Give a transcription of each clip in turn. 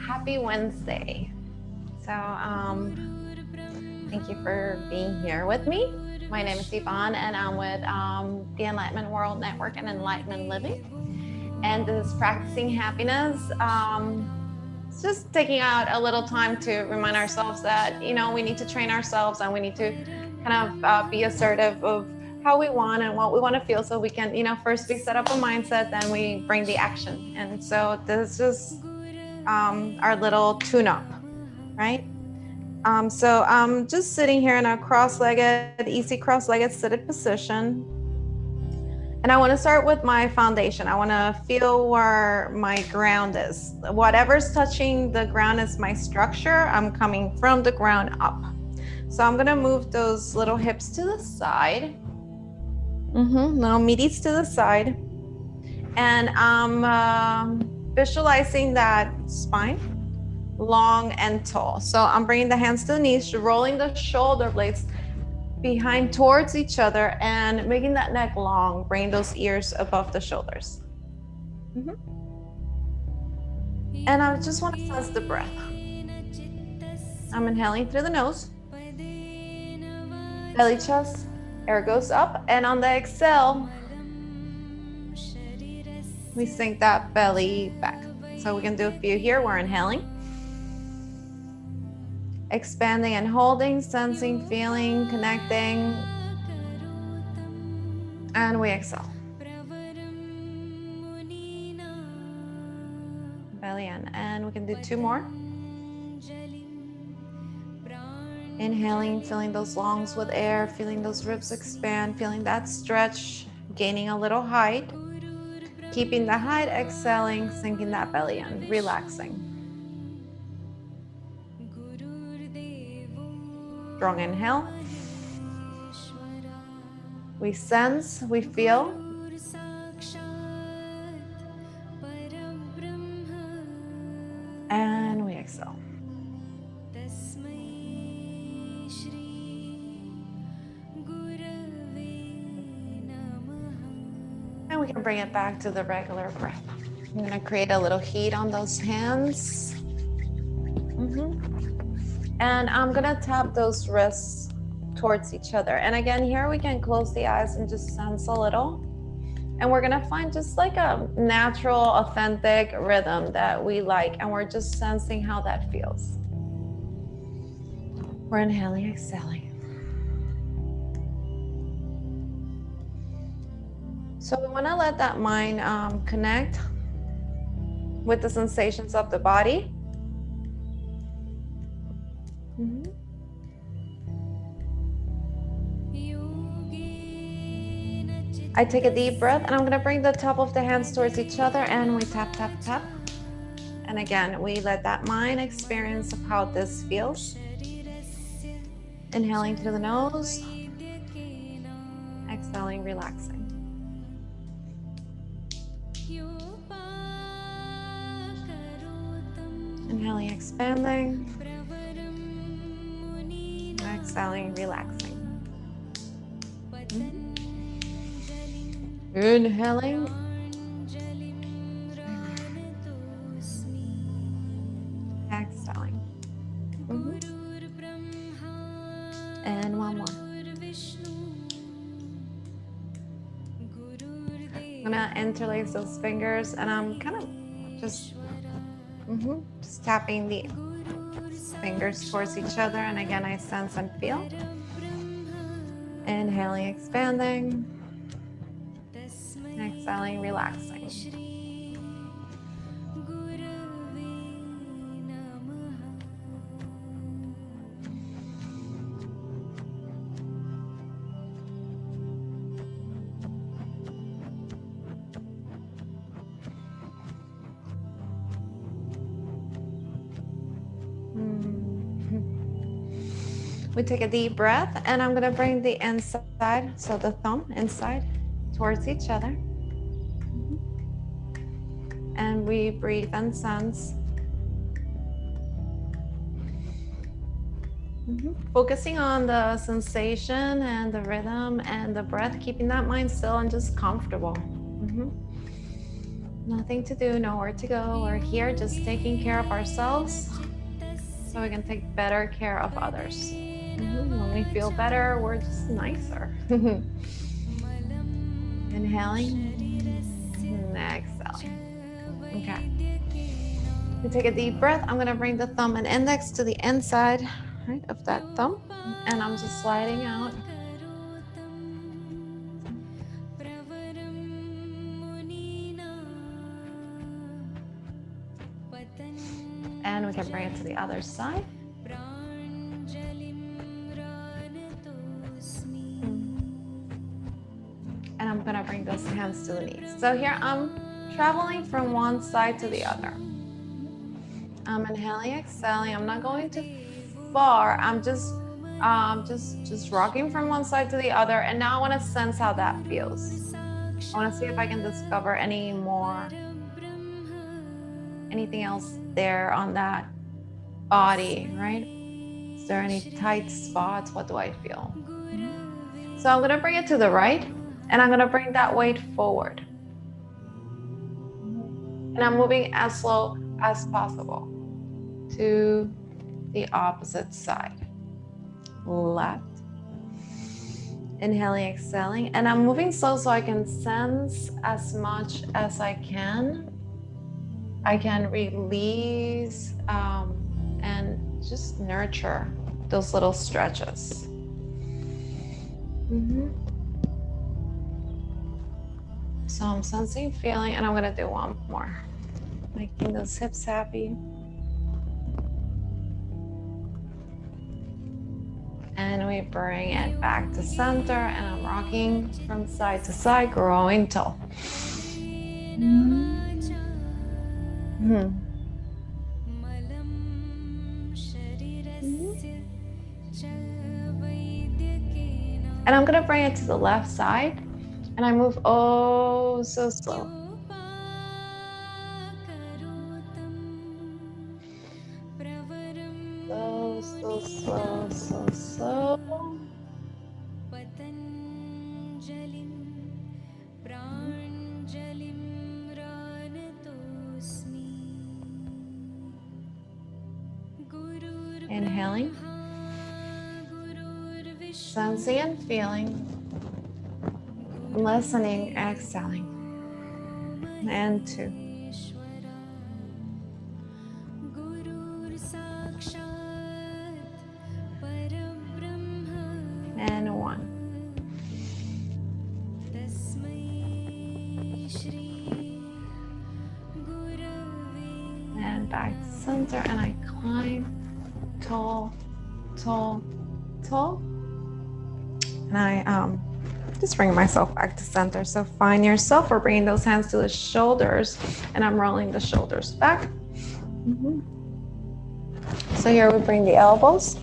Happy Wednesday. So thank you for being here with me. My name is Yvonne and I'm with the Enlightenment World Network and Enlightenment Living. And this is Practicing Happiness. It's just taking out a little time to remind ourselves that, you know, we need to train ourselves and we need to kind of be assertive of how we want and what we want to feel, so we can, you know, first we set up a mindset, then we bring the action. And so this is our little tune-up, right? So I'm just sitting here in a cross-legged, easy cross-legged seated position. And I want to start with my foundation. I want to feel where my ground is. Whatever's touching the ground is my structure. I'm coming from the ground up. So I'm going to move those little hips to the side. Little meaties to the side. And I'm visualizing that spine long and tall. So I'm bringing the hands to the knees, rolling the shoulder blades behind towards each other and making that neck long, bringing those ears above the shoulders. And I just want to sense the breath. I'm inhaling through the nose. Belly, chest, air goes up, and on the exhale, we sink that belly back. So we can do a few here. We're inhaling, expanding and holding, sensing, feeling, connecting, and we exhale. Belly in, and we can do two more. Inhaling, filling those lungs with air, feeling those ribs expand, feeling that stretch, gaining a little height. Keeping the height, exhaling, sinking that belly in, relaxing. Strong inhale. We sense, we feel. And we exhale. And we can bring it back to the regular breath. I'm going to create a little heat on those hands. And I'm going to tap those wrists towards each other. And again, here we can close the eyes and just sense a little. And we're going to find just like a natural, authentic rhythm that we like. And we're just sensing how that feels. We're inhaling, exhaling. So we want to let that mind connect with the sensations of the body. I take a deep breath and I'm going to bring the top of the hands towards each other and we tap, tap, tap. And again, we let that mind experience of how this feels. Inhaling through the nose, exhaling, relaxing. Inhaling, expanding. Exhaling, relaxing. Inhaling. Exhaling. And one more. I'm gonna interlace those fingers and I'm kind of just tapping the fingers towards each other. And again, I sense and feel. Inhaling, expanding. Exhaling, relaxing. We take a deep breath and I'm going to bring the inside, so the thumb inside towards each other. And we breathe and sense. Focusing on the sensation and the rhythm and the breath, keeping that mind still and just comfortable. Nothing to do, nowhere to go. We're here just taking care of ourselves so we can take better care of others. When we feel better, we're just nicer. Inhaling and exhaling. Okay. You take a deep breath. I'm going to bring the thumb and index to the inside, right, of that thumb, and I'm just sliding out. And we can bring it to the other side. And I'm gonna bring those hands to the knees. So here I'm traveling from one side to the other. I'm inhaling, exhaling. I'm not going too far. I'm just rocking from one side to the other. And now I want to sense how that feels. I want to see if I can discover anything else there on that body, right? Is there any tight spots? What do I feel? So I'm going to bring it to the right, and I'm going to bring that weight forward. And I'm moving as slow as possible to the opposite side. Left. Inhaling, exhaling. And I'm moving slow so I can sense as much as I can. I can release and just nurture those little stretches. So I'm sensing, feeling, and I'm gonna do one more. Making those hips happy. And we bring it back to center, and I'm rocking from side to side, growing tall. And I'm gonna bring it to the left side, and I move oh so slow. Slow. Inhaling, sensing and feeling, listening, exhaling, and 2. And 1. And back to center, and I climb tall, tall, tall. And I just bring myself back to center. So find yourself. We're bringing those hands to the shoulders, and I'm rolling the shoulders back. So here we bring the elbows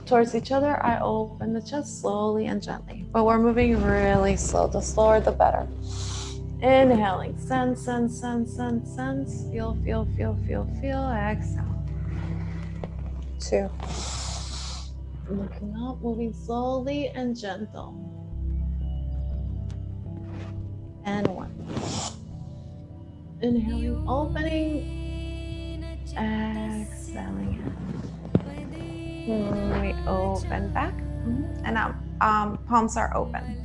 towards each other. I open the chest slowly and gently, but we're moving really slow. The slower, the better. Inhaling, sense, sense, sense, sense, sense. Feel, feel, feel, feel, feel. Exhale. 2. Looking up, moving slowly and gentle. And 1. Inhaling, opening. Exhaling. We open back, and palms are open.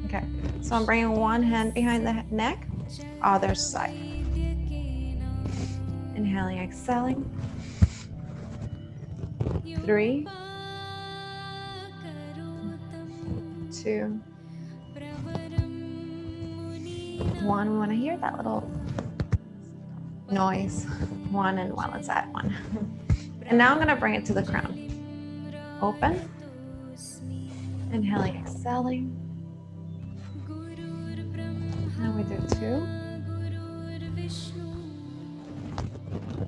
Okay, so I'm bringing one hand behind the neck, other side. Inhaling, exhaling. 3, 2, 1. We want to hear that little noise. 1, and while it's at 1. And now I'm going to bring it to the crown. Open. Inhaling, exhaling. And we do 2,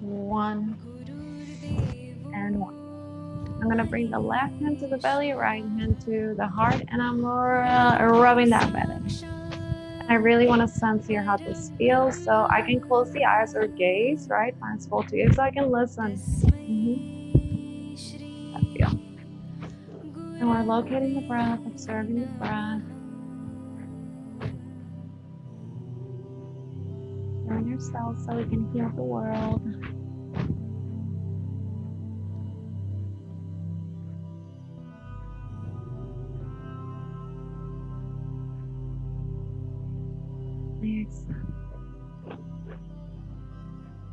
1, and 1. I'm going to bring the left hand to the belly, right hand to the heart, and I'm rubbing that belly. I really want to sense here how this feels, so I can close the eyes or gaze, right? Hands fold to you so I can listen. That feel. And we're locating the breath, observing the breath. on yourself so we can heal the world.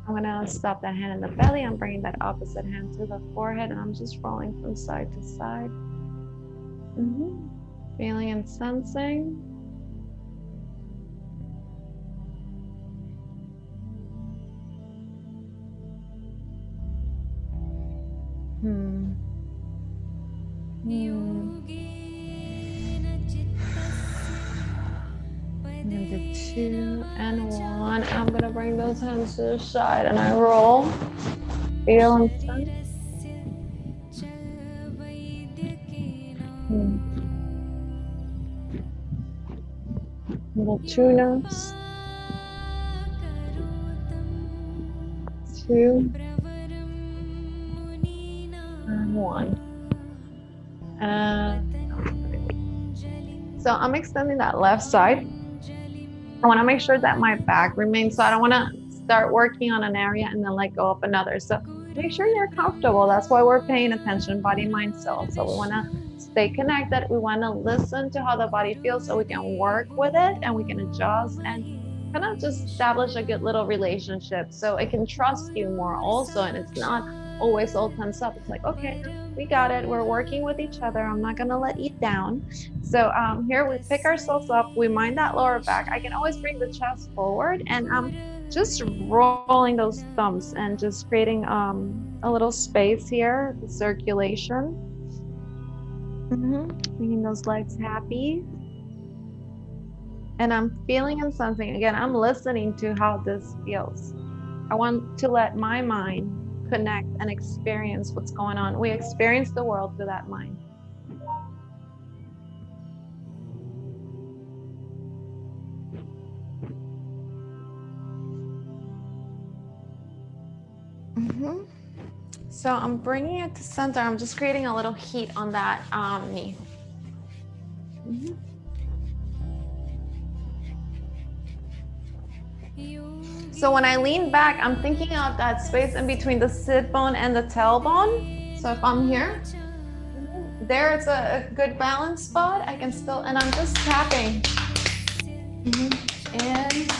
I'm gonna stop that hand in the belly. I'm bringing that opposite hand to the forehead, and I'm just rolling from side to side. Feeling and sensing. Into 2 and 1. I'm gonna bring those hands to the side and I roll. Feel and sense. Little 2 notes. 2 and 1. So I'm extending that left side. I want to make sure that my back remains, so I don't want to start working on an area and then let go of another. So make sure you're comfortable. That's why we're paying attention, body, mind, soul. So we want to stay connected. We want to listen to how the body feels so we can work with it and we can adjust and kind of just establish a good little relationship so it can trust you more also. And it's not always all tense up. It's like, okay, we got it. We're working with each other. I'm not going to let you down. So here we pick ourselves up. We mind that lower back. I can always bring the chest forward, and I'm just rolling those thumbs and just creating a little space here, the circulation. Making those legs happy. And I'm feeling and sensing. Again, I'm listening to how this feels. I want to let my mind connect and experience what's going on. We experience the world through that mind. So I'm bringing it to center. I'm just creating a little heat on that knee. So when I lean back, I'm thinking of that space in between the sit bone and the tailbone. So if I'm here, there it's a good balance spot. I can still, and I'm just tapping. And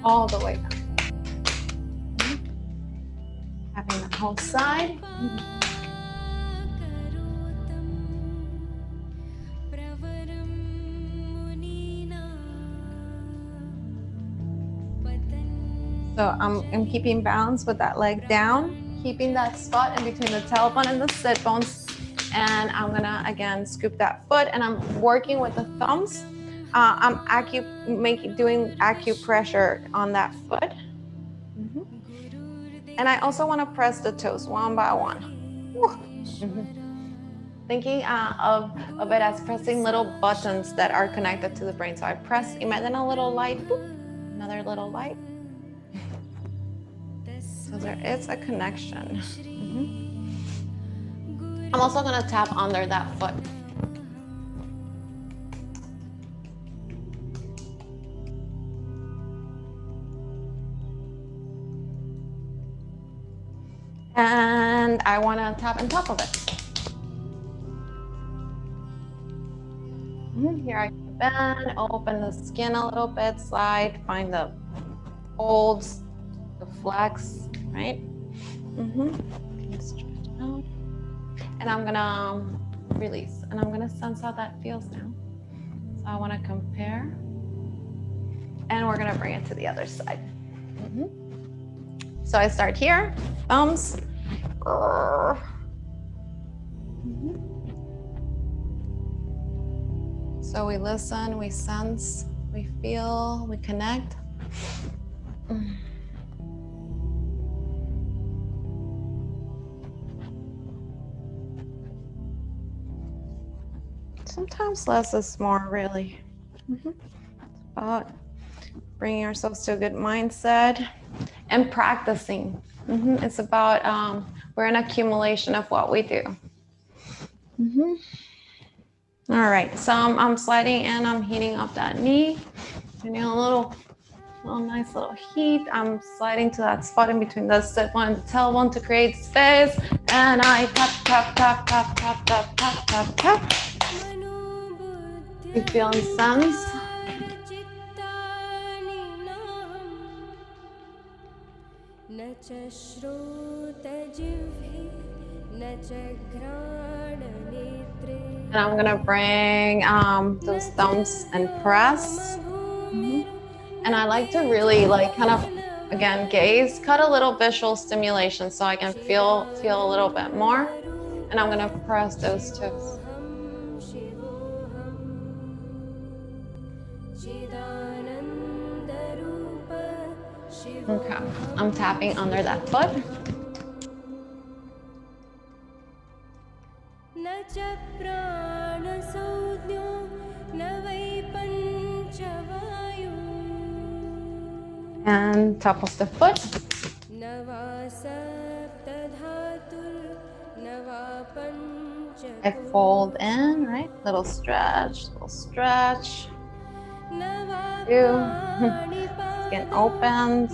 all the way down. Tapping the whole side. So I'm keeping balance with that leg down, keeping that spot in between the tailbone and the sit bones. And I'm gonna, again, scoop that foot, and I'm working with the thumbs. I'm doing acupressure on that foot. And I also wanna press the toes one by one. Thinking of it as pressing little buttons that are connected to the brain. So I press, imagine a little light, boop, another little light. So there is a connection. I'm also gonna tap under that foot. And I wanna tap on top of it. Here I can bend, open the skin a little bit, slide, find the folds, the flex, right? Stretch out. And I'm gonna release, and I'm gonna sense how that feels now. So I wanna compare, and we're gonna bring it to the other side. So I start here, thumbs. So we listen, we sense, we feel, we connect. Sometimes less is more, really. It's about bringing ourselves to a good mindset and practicing. It's about, we're an accumulation of what we do. All right, so I'm sliding and I'm heating up that knee. Doing a little Well, nice little heat. I'm sliding to that spot in between the sit bone and the tailbone to create space. And I tap, tap, tap, tap, tap, tap, tap, tap, tap. You feel and sense. And I'm gonna bring those thumbs and press. And I like to really kind of, again, gaze, cut a little visual stimulation so I can feel a little bit more. And I'm gonna press those toes. Okay, I'm tapping under that foot. And top of the foot. I fold in, right? Little stretch, little stretch. Two. Skin opens.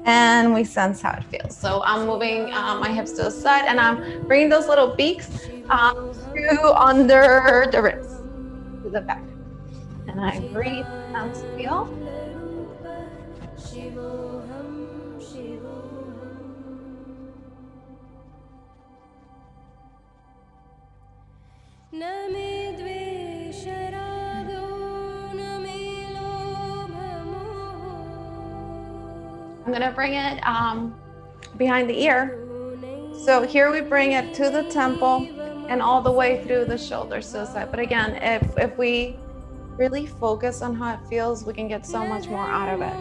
And we sense how it feels. So I'm moving my hips to the side and I'm bringing those little beaks to under the ribs, to the back. And I breathe and feel. I'm gonna bring it behind the ear. So here we bring it to the temple and all the way through the shoulders to the side. But again, if we really focus on how it feels, we can get so much more out of it.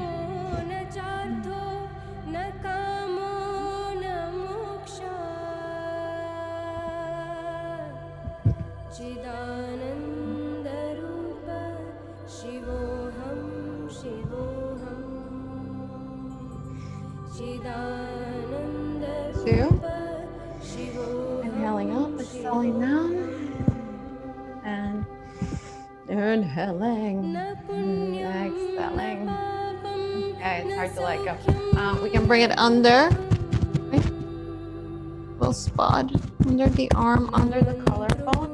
Two. Inhaling up, exhaling down. And inhaling, exhaling. Okay, it's hard to let go. We can bring it under. Okay. Little spot under the arm, under the collarbone.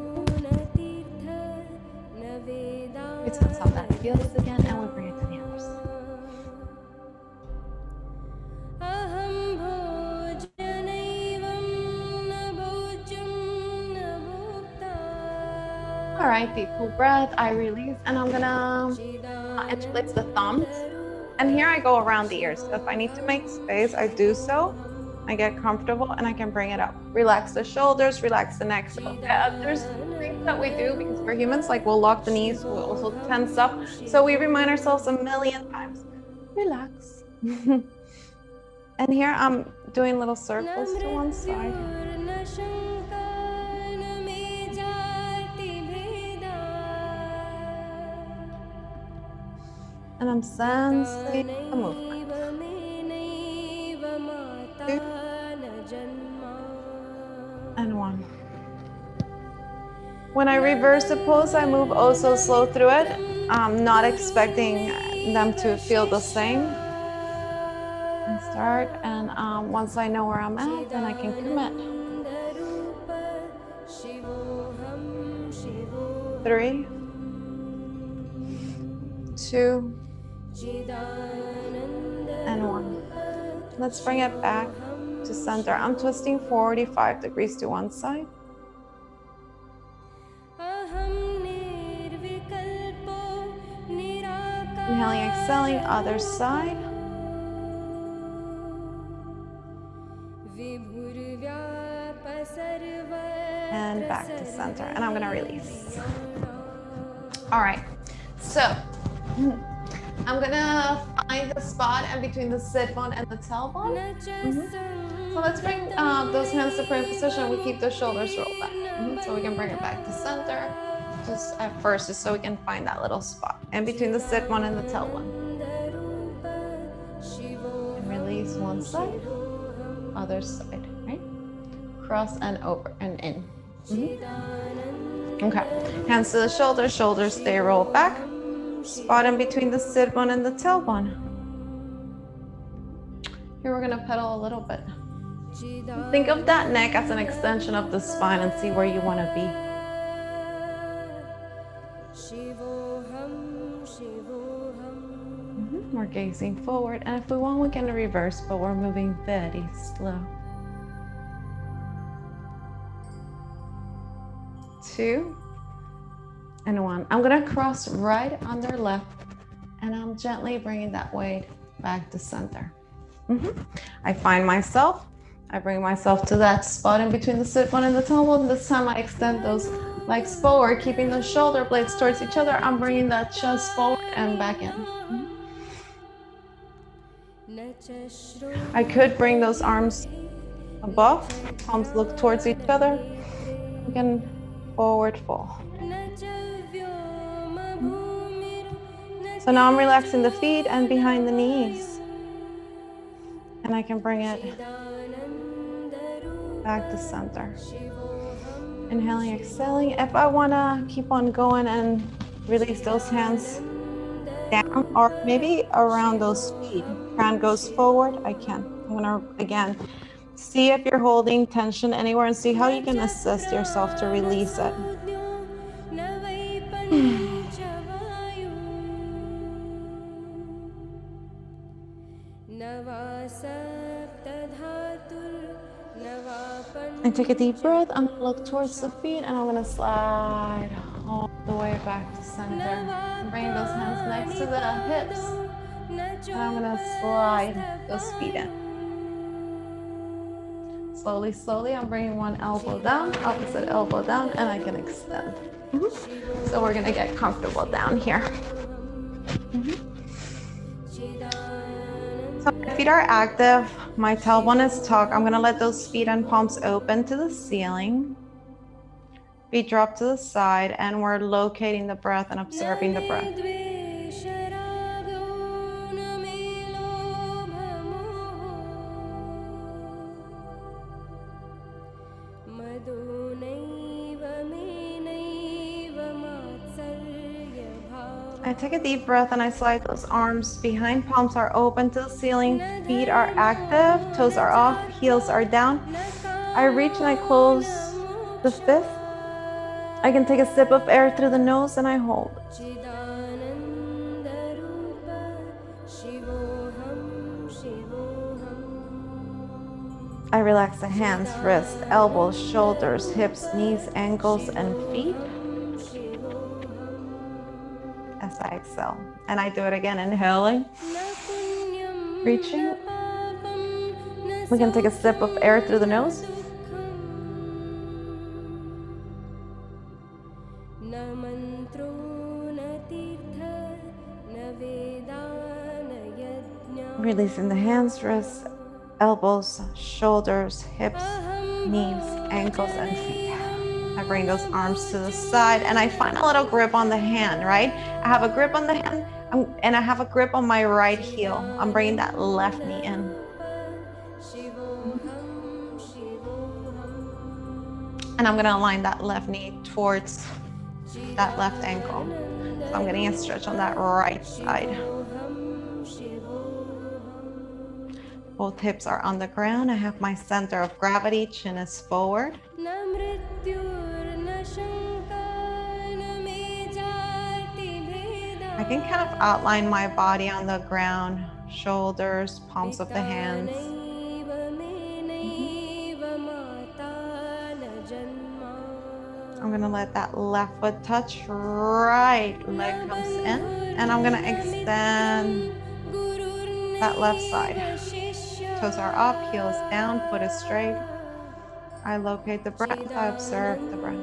We sense how that feels again, and we bring it to the other side. All right, deep full breath, I release, and I'm gonna interlace the thumbs. And here I go around the ears. So if I need to make space, I do so. I get comfortable and I can bring it up. Relax the shoulders, relax the neck. So there's things that we do because we're humans, like we'll lock the knees, we'll also tense up. So we remind ourselves a million times, relax. And here I'm doing little circles to one side. And I'm sensing the movement. Two. And one. When I reverse the pose, I move also slow through it. I'm not expecting them to feel the same. And start, and once I know where I'm at, then I can commit. 3, 2, and 1. Let's bring it back to center. I'm twisting 45 degrees to one side. Inhaling, exhaling, other side. And back to center. And I'm gonna release. All right, so I'm gonna find the spot in between the sit bone and the tailbone. So let's bring those hands to prayer position. We keep the shoulders rolled back. So we can bring it back to center. Just at first, just so we can find that little spot in between the sit bone and the tailbone. And release one side, other side, right? Cross and over and in. Okay, hands to the shoulders, shoulders stay rolled back. Spot in between the sit bone and the tailbone. Here we're gonna pedal a little bit. Think of that neck as an extension of the spine and see where you wanna be. We're gazing forward, and if we want, we can reverse, but we're moving very slow. 2 and 1. I'm gonna cross right under left, and I'm gently bringing that weight back to center. I find myself, I bring myself to that spot in between the sit bone and the tailbone. This time I extend those legs forward, keeping the shoulder blades towards each other. I'm bringing that chest forward and back in. I could bring those arms above, palms look towards each other. We can forward fold. So now I'm relaxing the feet and behind the knees. And I can bring it back to center. Inhaling, exhaling. If I wanna keep on going and release those hands down or maybe around those feet, hand goes forward, I can. I'm gonna, again, see if you're holding tension anywhere and see how you can assist yourself to release it. And take a deep breath. I'm gonna look towards the feet and I'm gonna slide all the way back to center. And bring those hands next to the hips. And I'm gonna slide those feet in. Slowly, slowly, I'm bringing one elbow down, opposite elbow down, and I can extend. So we're gonna get comfortable down here. So my feet are active, my tailbone is tucked. I'm gonna let those feet and palms open to the ceiling. Feet drop to the side, and we're locating the breath and observing the breath. I take a deep breath and I slide those arms behind, palms are open to the ceiling, feet are active, toes are off, heels are down. I reach and I close the fist. I can take a sip of air through the nose and I hold. I relax the hands, wrists, elbows, shoulders, hips, knees, ankles, and feet. As I exhale, and I do it again, inhaling, reaching. We can take a sip of air through the nose. Releasing the hands, wrists, elbows, shoulders, hips, knees, ankles, and feet. I bring those arms to the side and I find a little grip on the hand, right? I have a grip on the hand and I have a grip on my right heel. I'm bringing that left knee in. And I'm gonna align that left knee towards that left ankle. So I'm getting a stretch on that right side. Both hips are on the ground. I have my center of gravity, chin is forward. I can kind of outline my body on the ground, shoulders, palms of the hands. I'm gonna let that left foot touch, right leg comes in, and I'm gonna extend that left side. Toes are up, heels down, foot is straight. I locate the breath, I observe the breath.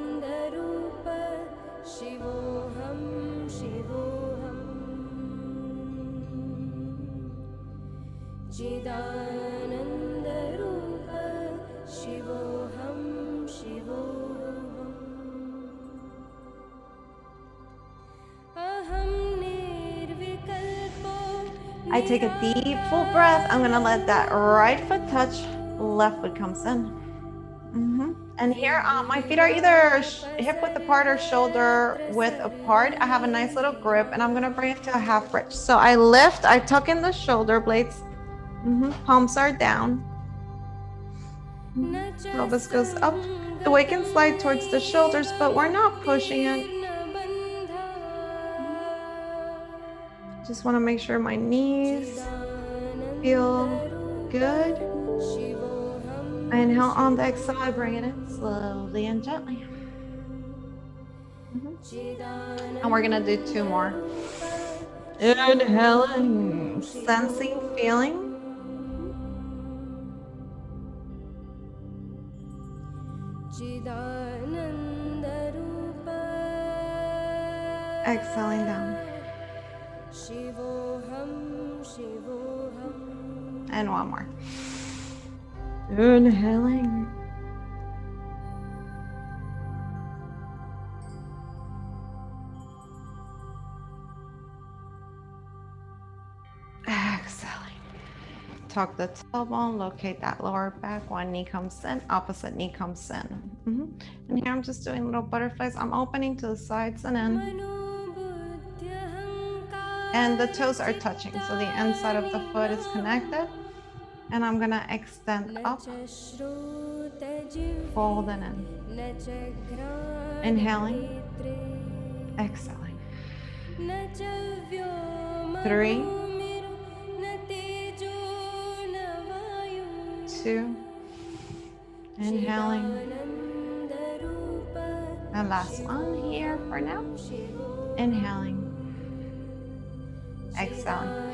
I take a deep full breath. I'm gonna let that right foot touch, left foot comes in. And here, my feet are either hip width apart or shoulder width apart. I have a nice little grip, and I'm gonna bring it to a half bridge. So I lift, I tuck in the shoulder blades. Palms are down. Pelvis goes up. The weight can slide towards the shoulders, but we're not pushing it. Just want to make sure my knees feel good. Inhale on the exhale, I bring it in slowly and gently. And we're gonna do 2 more. Inhaling, sensing, feeling. Exhaling down. And 1 more. Inhaling. Exhaling. Tuck the tailbone, locate that lower back. 1 knee comes in, opposite knee comes in. And here I'm just doing little butterflies. I'm opening to the sides and in. And the toes are touching, so the inside of the foot is connected. And I'm gonna extend up, fold and in. Inhaling, exhaling. 3, 2, inhaling. And last one here for now. Inhaling, exhaling.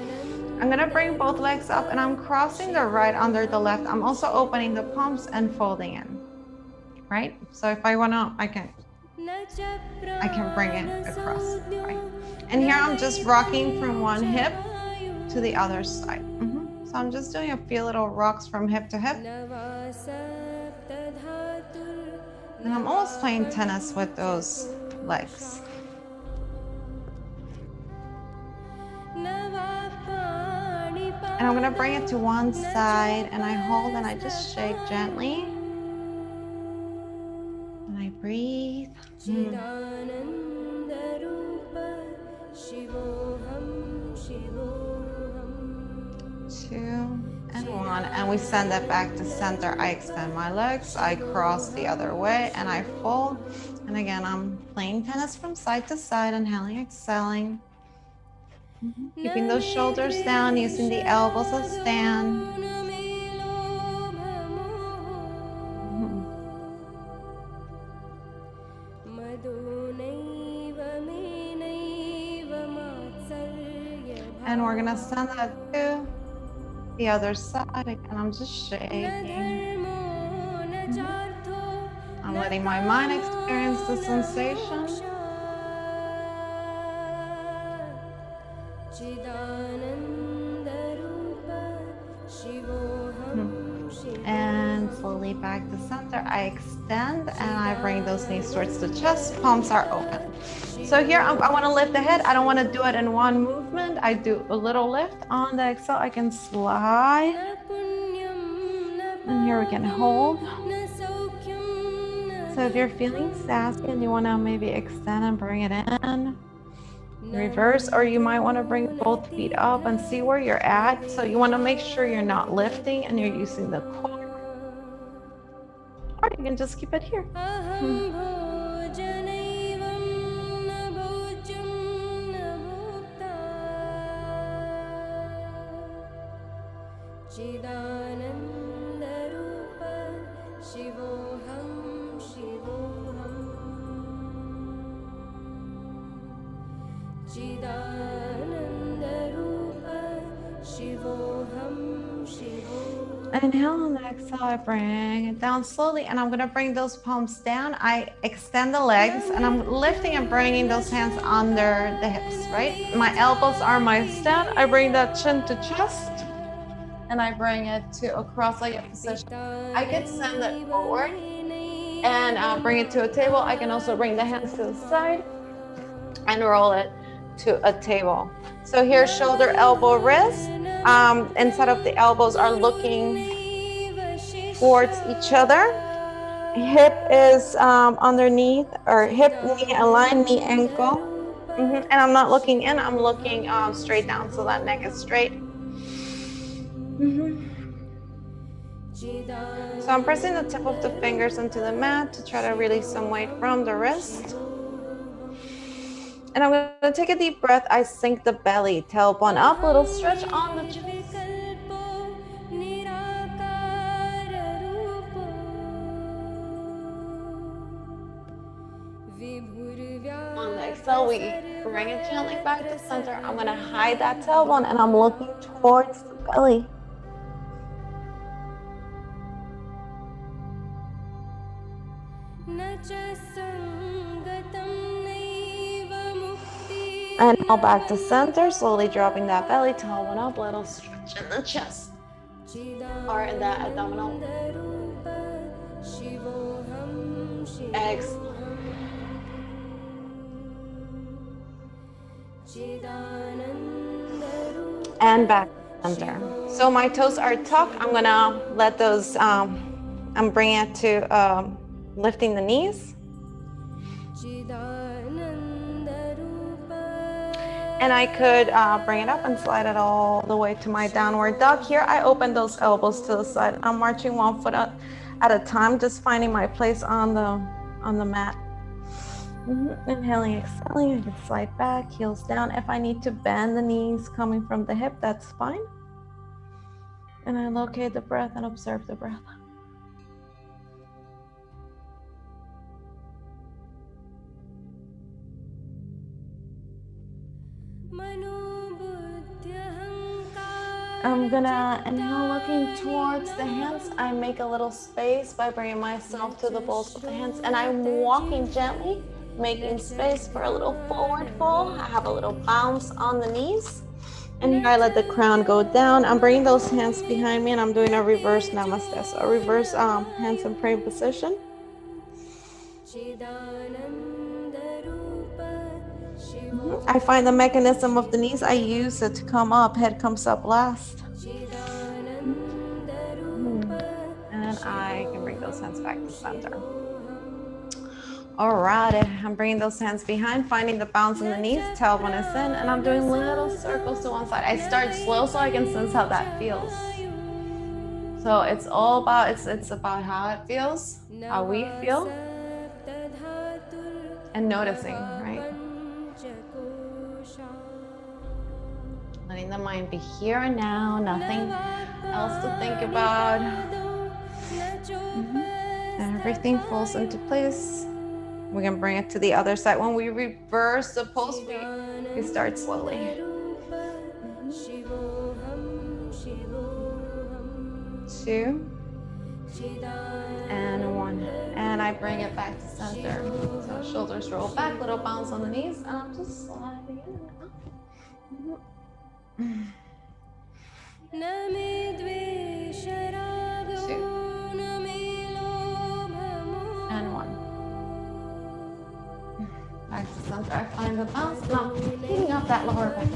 I'm gonna bring both legs up and I'm crossing the right under the left. I'm also opening the palms and folding in, right? So if I wanna, I can bring it across, right? And here I'm just rocking from one hip to the other side. So I'm just doing a few little rocks from hip to hip. And I'm almost playing tennis with those legs. And I'm gonna bring it to one side and I hold and I just shake gently. And I breathe. 2 and 1. And we send it back to center. I extend my legs, I cross the other way and I fold. And again, I'm playing tennis from side to side, inhaling, exhaling. Keeping those shoulders down, using the elbows as stand. And we're gonna send that to the other side. Again, I'm just shaking. I'm letting my mind experience the sensation. And slowly back to center. I extend and I bring those knees towards the chest. Palms are open. So here I want to lift the head. I don't want to do it in one movement. I do a little lift on the exhale. I can slide. And here we can hold. So if you're feeling sassy and you want to maybe extend and bring it in, reverse, or you might want to bring both feet up and see where you're at. So you want to make sure you're not lifting and you're using the core. Or you can just keep it here. Inhale on the exhale, I bring it down slowly, and I'm going to bring those palms down. I extend the legs, and I'm lifting and bringing those hands under the hips, right? My elbows are my stand. I bring that chin to chest, and I bring it to a cross-legged position. I can send it forward and bring it to a table. I can also bring the hands to the side and roll it to a table. So here, shoulder, elbow, wrist. Inside of the elbows are looking towards each other. Hip is underneath, or hip, knee align, knee, ankle. And I'm not looking in, I'm looking straight down, so that neck is straight. So I'm pressing the tip of the fingers into the mat to try to release some weight from the wrist. And I'm going to take a deep breath. I sink the belly, tailbone up, little stretch on the chest. On the exhale, we bring it gently back to center. I'm going to hide that tailbone and I'm looking towards the belly. And now back to center, slowly dropping that belly, tailbone up, little stretch in the chest or in the abdominal. Exhale. And back to center. So my toes are tucked. I'm gonna let those, I'm bringing it to lifting the knees. And I could bring it up and slide it all the way to my downward dog. Here I open those elbows to the side. I'm marching 1 foot at a time, just finding my place on the mat. Inhaling, exhaling, I can slide back, heels down. If I need to bend the knees coming from the hip, that's fine. And I locate the breath and observe the breath. I'm gonna inhale, looking towards the hands. I make a little space by bringing myself to the balls of the hands, and I'm walking gently, making space for a little forward fold. I have a little bounce on the knees, and here I let the crown go down. I'm bringing those hands behind me, and I'm doing a reverse namaste, so a reverse hands in praying position. I find the mechanism of the knees. I use it to come up. Head comes up last. And I can bring those hands back to center. All right, I'm bringing those hands behind, finding the bounce in the knees. Tailbone is in, and I'm doing little circles to one side. I start slow so I can sense how that feels. So it's all about, it's about how it feels, how we feel, and noticing, right? Letting the mind be here and now, nothing else to think about. And everything falls into place. We can bring it to the other side. When we reverse the pose, we start slowly. 2 and 1. And I bring it back to center. So shoulders roll back, little bounce on the knees, and I'm just sliding in and up. 2 and 1. Back to center. I find the bounce. Now heating up that lower back.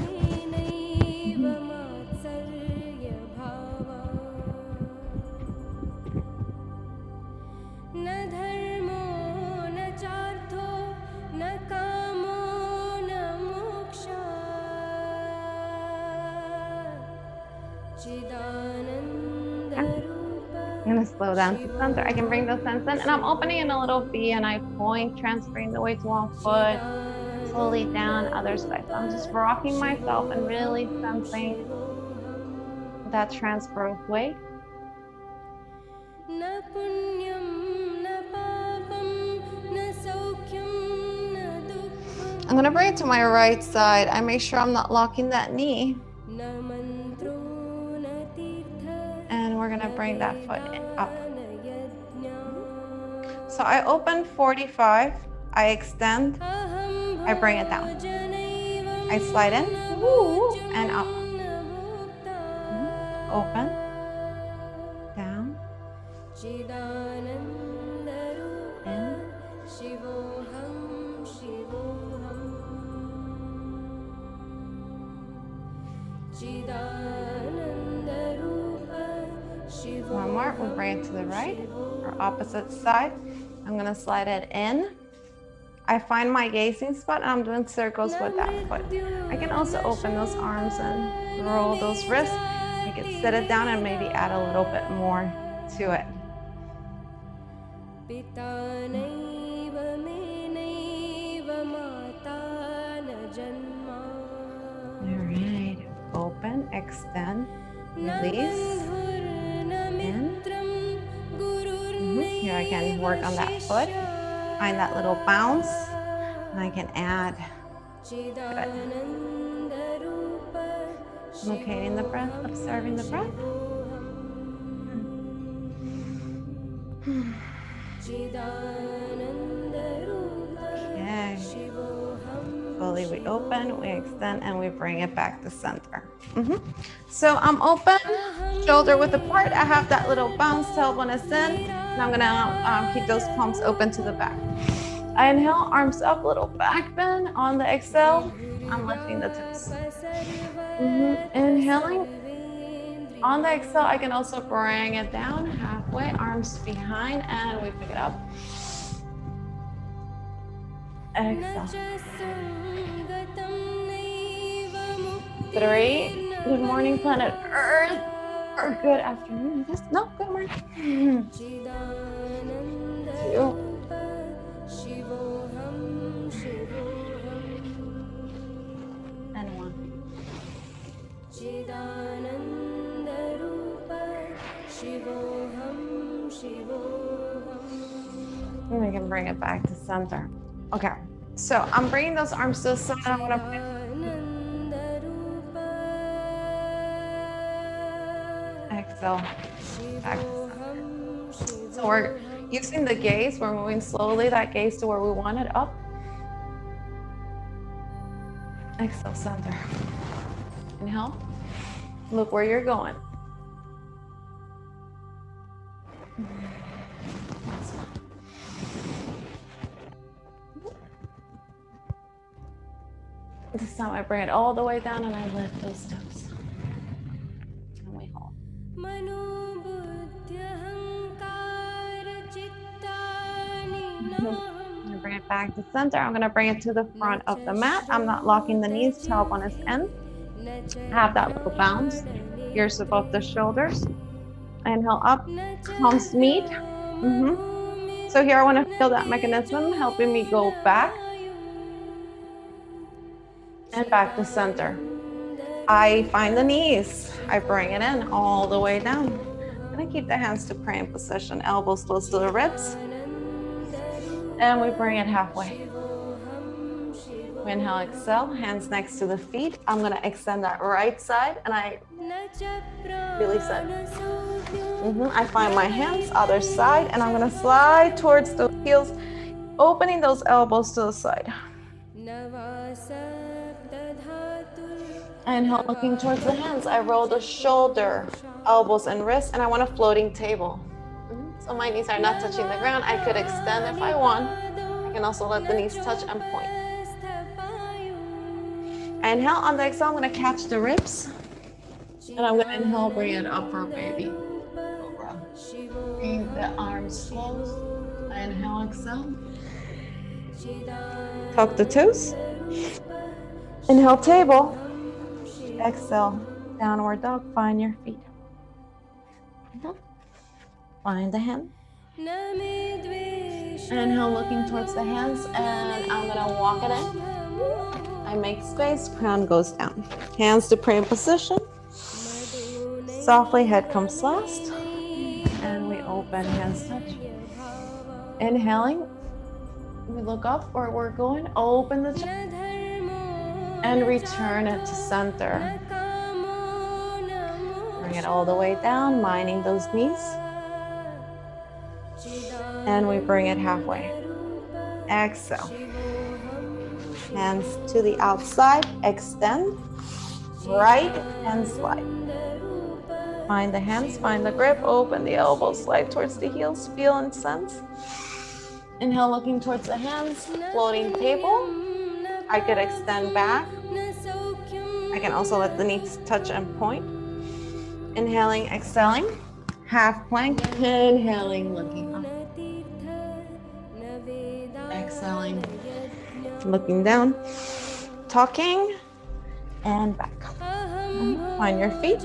I'm going to slow down to center. I can bring those hands in, and I'm opening in a little V, and I point, transferring the weight to 1 foot, slowly down, other side. So I'm just rocking myself and really sensing that transfer of weight. I'm going to bring it to my right side. I make sure I'm not locking that knee. And we're going to bring that foot up. So I open 45, I extend, I bring it down. I slide in, and up. Open, down, in, one more, we'll bring it to the right, or opposite side. I'm gonna slide it in. I find my gazing spot and I'm doing circles with that foot. I can also open those arms and roll those wrists. I can sit it down and maybe add a little bit more to it. All right, open, extend, release, in. Here I can work on that foot, find that little bounce, and I can add. Good. Locating the breath, observing the breath. Okay. Slowly we open, we extend, and we bring it back to center. So I'm open, shoulder width apart. I have that little bounce to help when it's in, and I'm gonna keep those palms open to the back. I inhale, arms up, little back bend. On the exhale, I'm lifting the toes. Inhaling. On the exhale, I can also bring it down halfway, arms behind, and we pick it up. Exhale. 3. Good morning, planet Earth. Or good afternoon. Yes, no, good morning. 2. And 1. And we can bring it back to center. Okay, so I'm bringing those arms to the side. I'm gonna bring exhale back to center. So we're using the gaze. We're moving slowly that gaze to where we want it, up. Exhale, center. Inhale. Look where you're going. This time I bring it all the way down and I lift those toes. And we hold. I'm gonna bring it back to center. I'm gonna bring it to the front of the mat. I'm not locking the knees to help on its end. Have that little bounce. Ears above the shoulders. Inhale up, palms meet. So here I want to feel that mechanism helping me go back and back to center. I find the knees. I bring it in all the way down. I'm gonna keep the hands to praying position, elbows close to the ribs. And we bring it halfway. We inhale, exhale, hands next to the feet. I'm gonna extend that right side and I release it. I find my hands, other side, and I'm gonna slide towards those heels, opening those elbows to the side. Inhale, looking towards the hands. I roll the shoulder, elbows, and wrists, and I want a floating table. So my knees are not touching the ground. I could extend if I want. I can also let the knees touch and point. Inhale, on the exhale, I'm gonna catch the ribs. And I'm gonna inhale, bring it up for a baby. Cobra. Bring the arms close. I inhale, exhale. Tuck the toes. Inhale, table. Exhale, downward dog. Find your feet. Find the hand. Inhale, looking towards the hands, and I'm gonna walk it in. I make space, crown goes down. Hands to praying position. Softly, head comes last. And we open, hands touch. Inhaling, we look up where we're going, open the chest, and return it to center. Bring it all the way down, minding those knees. And we bring it halfway. Exhale. Hands to the outside, extend, right, and slide. Find the hands, find the grip, open the elbows, slide towards the heels, feel and sense. Inhale, looking towards the hands, floating table. I could extend back. I can also let the knees touch and point. Inhaling, exhaling, half plank, inhaling, looking up. exhaling, looking down, talking, and back. Find your feet.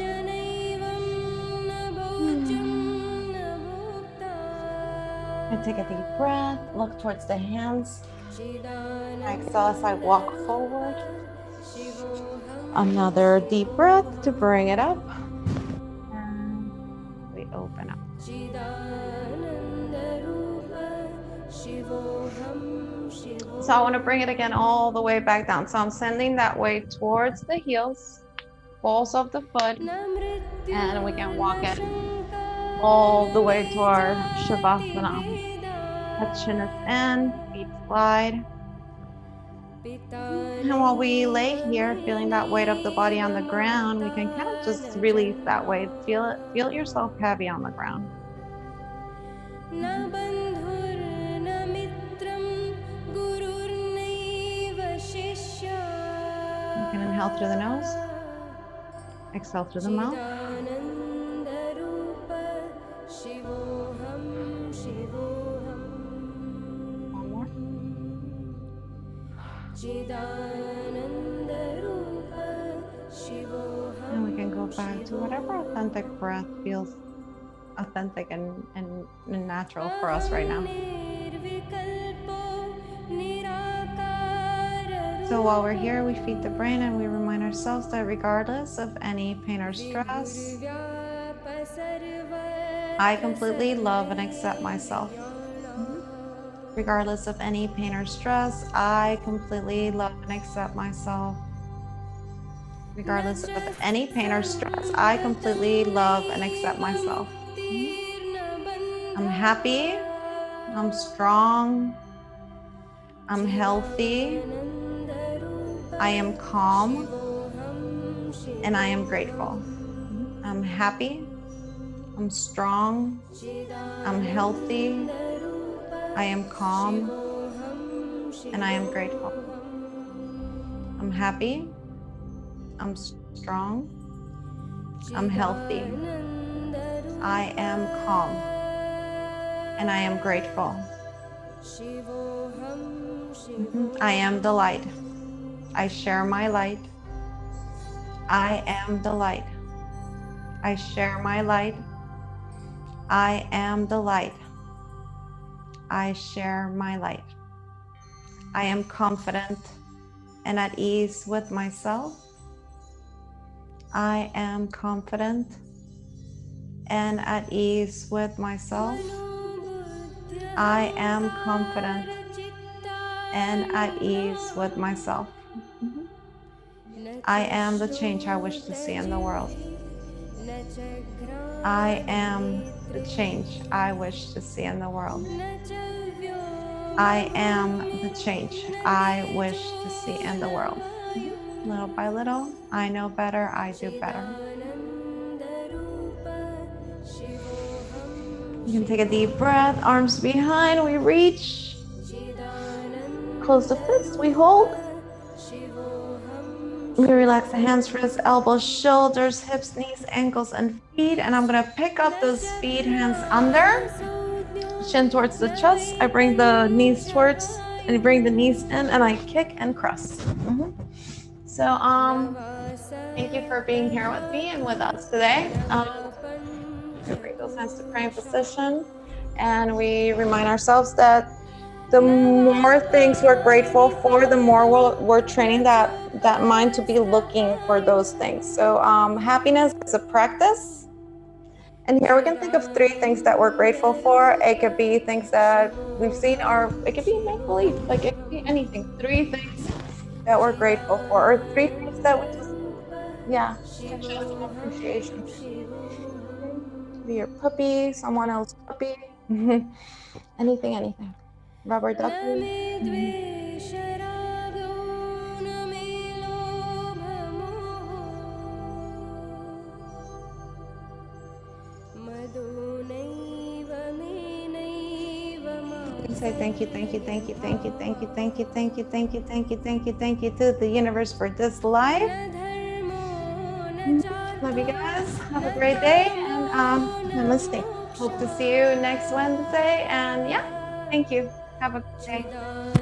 And take a deep breath. Look towards the hands. Exhale as I walk forward. Another deep breath to bring it up. And we open up. So I want to bring it again all the way back down. So I'm sending that weight towards the heels, balls of the foot, and we can walk it all the way to our Shavasana. Head chin is in, feet slide. And while we lay here, feeling that weight of the body on the ground, we can kind of just release that weight. Feel it yourself heavy on the ground. You can inhale through the nose, exhale through the mouth. One more. And we can go back to whatever authentic breath feels authentic and natural for us right now. So while we're here, we feed the brain and we remind ourselves that regardless of any pain or stress, I completely love and accept myself. Regardless of any pain or stress, I completely love and accept myself. Regardless of any pain or stress, I completely love and accept myself. I'm happy, I'm strong, I'm healthy, I am calm, and I am grateful. I'm happy, I'm strong, I'm healthy, I am calm, and I am grateful. I'm happy, I'm strong, I'm healthy, I am calm, and I am grateful. I am the light. I share my light. I am the light. I share my light. I am the light. I share my light. I am confident and at ease with myself. I am confident and at ease with myself. I am confident and at ease with myself. I am the change I wish to see in the world. I am the change I wish to see in the world. I am the change I wish to see in the world. Little by little, I know better, I do better. You can take a deep breath, arms behind, we reach. Close the fist, we hold. We relax the hands, wrists, elbows, shoulders, hips, knees, ankles, and feet. And I'm gonna pick up those feet, hands under, chin towards the chest. I bring the knees towards, and bring the knees in, and I kick and cross. So, thank you for being here with me and with us today. Bring those hands to praying position, and we remind ourselves that the more things we're grateful for, the more we're training that mind to be looking for those things. So happiness is a practice. And here we can think of 3 things that we're grateful for. It could be things that we've seen, or it could be make-believe. Like it could be anything. 3 things that we're grateful for, or 3 things that we just, can show some appreciation. Be your puppy, someone else's puppy. Anything. Rubber ducky. Say thank you to the universe for this life. Love you guys. Have a great day, and namaste. Hope to see you next Wednesday. And thank you. Have a good day.